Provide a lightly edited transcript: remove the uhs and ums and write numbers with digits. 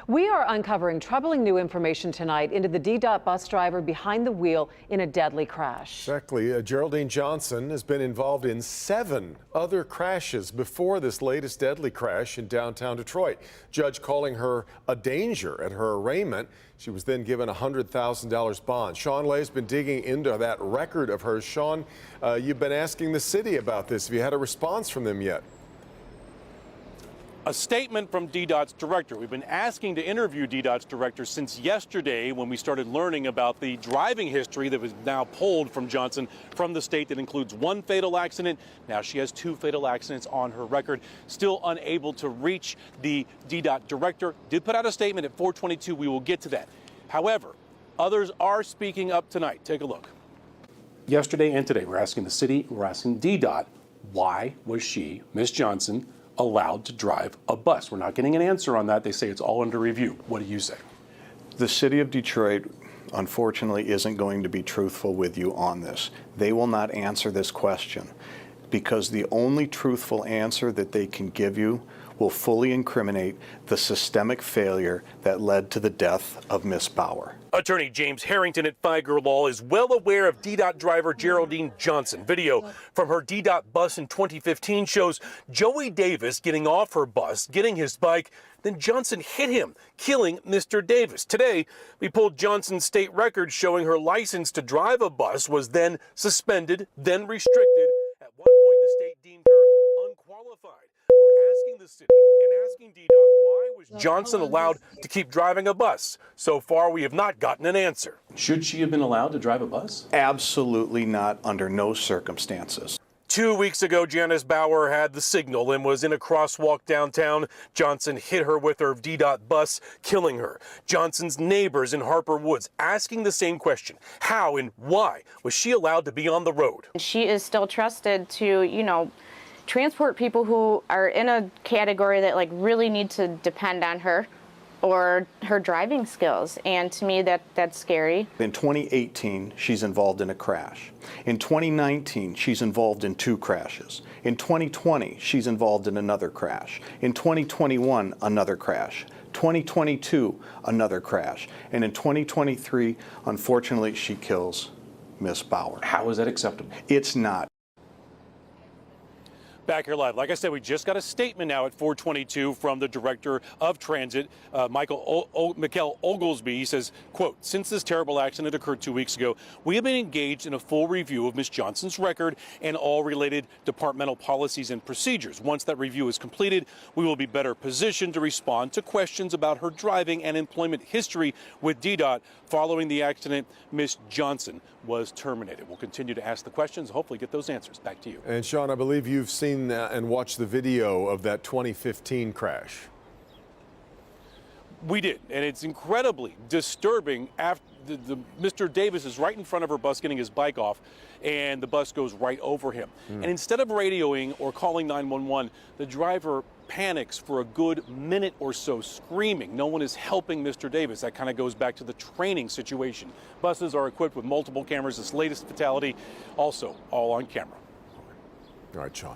We are uncovering troubling new information tonight into the DDOT bus driver behind the wheel in a deadly crash. Exactly. Geraldine Johnson has been involved in 7 other crashes before this latest deadly crash in downtown Detroit. Judge calling her a danger at her arraignment. She was then given a $100,000 bond. Sean Lay's been digging into that record of hers. Sean, you've been asking the city about this. Have you had a response from them yet? A statement from DDOT's director. We've been asking to interview DDOT's director since yesterday when we started learning about the driving history that was now pulled from Johnson from the state that includes 1 fatal accident. Now she has 2 fatal accidents on her record. Still unable to reach the DDOT director. Did put out a statement at 4:22. We will get to that. However, others are speaking up tonight. Take a look. Yesterday and today, we're asking the city, we're asking DDOT, why was she, Miss Johnson, allowed to drive a bus? We're not getting an answer on that. They say it's all under review. What do you say? The city of Detroit, unfortunately, isn't going to be truthful with you on this. They will not answer this question because the only truthful answer that they can give you will fully incriminate the systemic failure that led to the death of Miss Bauer. Attorney James Harrington at Figer Law is well aware of DDOT driver Geraldine Johnson. Video from her DDOT bus in 2015 shows Joey Davis getting off her bus, getting his bike, then Johnson hit him, killing Mr. Davis. Today, we pulled Johnson's state record showing her license to drive a bus was then suspended, then restricted. At one point, the state deemed her unqualified. We're asking the city and asking DDOT why was Johnson allowed to keep driving a bus? So far, we have not gotten an answer. Should she have been allowed to drive a bus? Absolutely not, under no circumstances. 2 weeks ago, Janice Bauer had the signal and was in a crosswalk downtown. Johnson hit her with her DDOT bus, killing her. Johnson's neighbors in Harper Woods asking the same question. How and why was she allowed to be on the road? She is still trusted to, transport people who are in a category that really need to depend on her or her driving skills. And to me, that's scary. In 2018, she's involved in a crash. In 2019, she's involved in 2 crashes. In 2020, she's involved in another crash. In 2021, another crash. 2022, another crash. And in 2023, unfortunately, she kills Miss Bauer. How is that acceptable? It's not. Back here live. Like I said, we just got a statement now at 4:22 from the director of transit, Michael Oglesby. He says, quote, since this terrible accident occurred 2 weeks ago, we have been engaged in a full review of Ms. Johnson's record and all related departmental policies and procedures. Once that review is completed, we will be better positioned to respond to questions about her driving and employment history with DDOT. Following the accident, Ms. Johnson was terminated. We'll continue to ask the questions, hopefully get those answers. Back to you. And Sean, I believe you've seen and watched the video of that 2015 crash. We did, and it's incredibly disturbing. After Mr. Davis is right in front of her bus getting his bike off, and the bus goes right over him. And instead of radioing or calling 911, the driver panics for a good minute or so, screaming. No one is helping Mr. Davis. That kind of goes back to the training situation. Buses are equipped with multiple cameras. This latest fatality, also all on camera. All right, Sean.